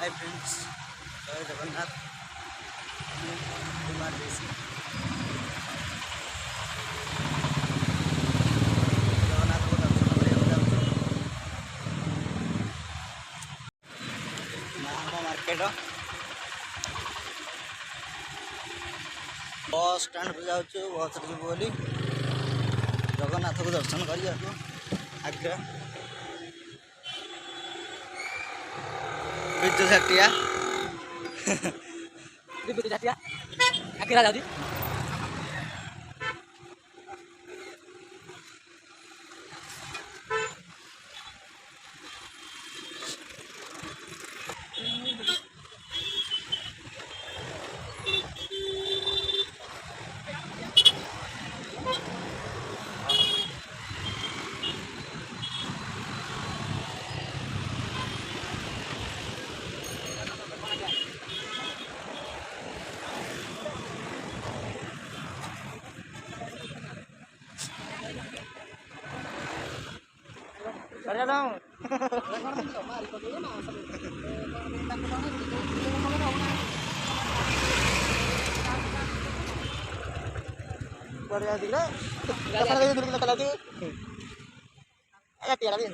Hi friends, जय जगन्नाथ। कुमार देशी जगन्नाथ को दर्शन करने मार्केट बस स्टैंड पे जाऊँ बस जीव बोली जगन्नाथ को दर्शन कर आगे विजु सेठिया विजु सेठिया आगे राजा जी Ada dong. Korea juga. Kita lagi dulu kita lagi. Ayo tiada lagi.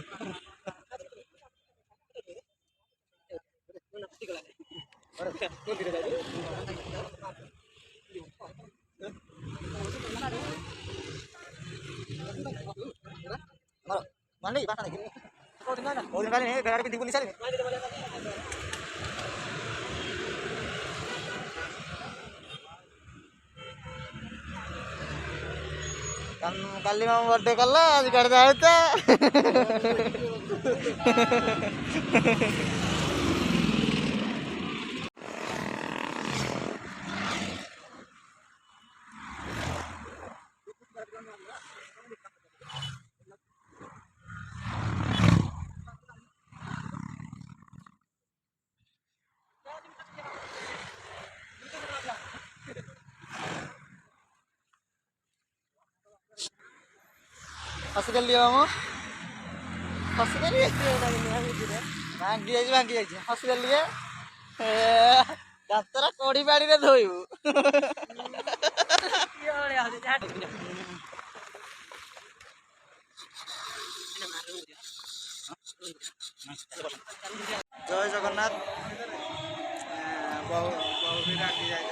Mana ibadah lagi? Kau tinggal ni, gara-gara pintu polisi ni. Kan kali mau birthday kala, jika ada itu. Hospital लिया हम hospital लिए भांगी जाइए hospital लिए दातरा कोड़ी बाड़ी रे धोइबू जय जगन्नाथ बहु भी राखी जाए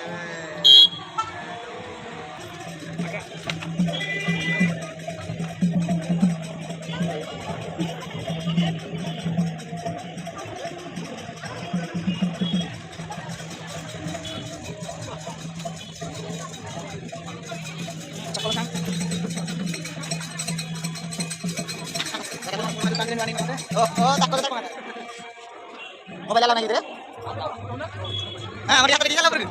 oh takut mobil jalan gitu ya mari di jalan pergi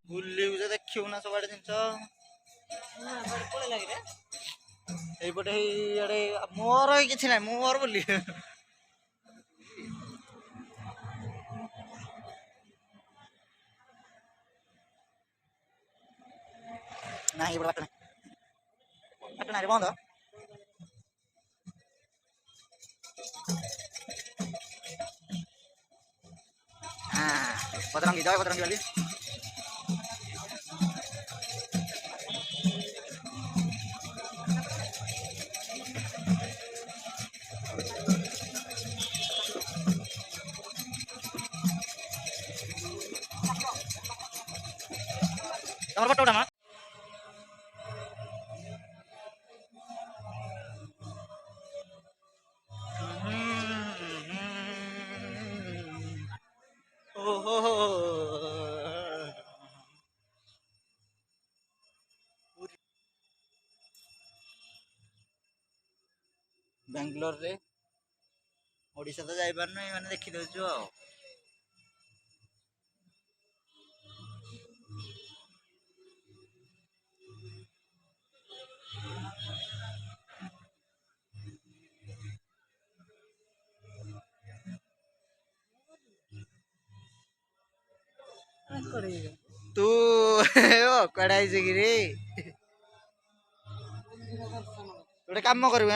बुल्ली उसे देखियो ना सब जिन এইপটে ইয়ে মোর কিছু নাই মোর বলি না এইপটে বাট নাই বন্ধ হ্যাঁ বদরঙ্গি জয় বদরঙ্গি বলি nomor foto udah mah Bangalore रे ओडिशा तो जाई पारनु माने देखि दउछु आ तू कड़ाई से गिरी गोटे काम करू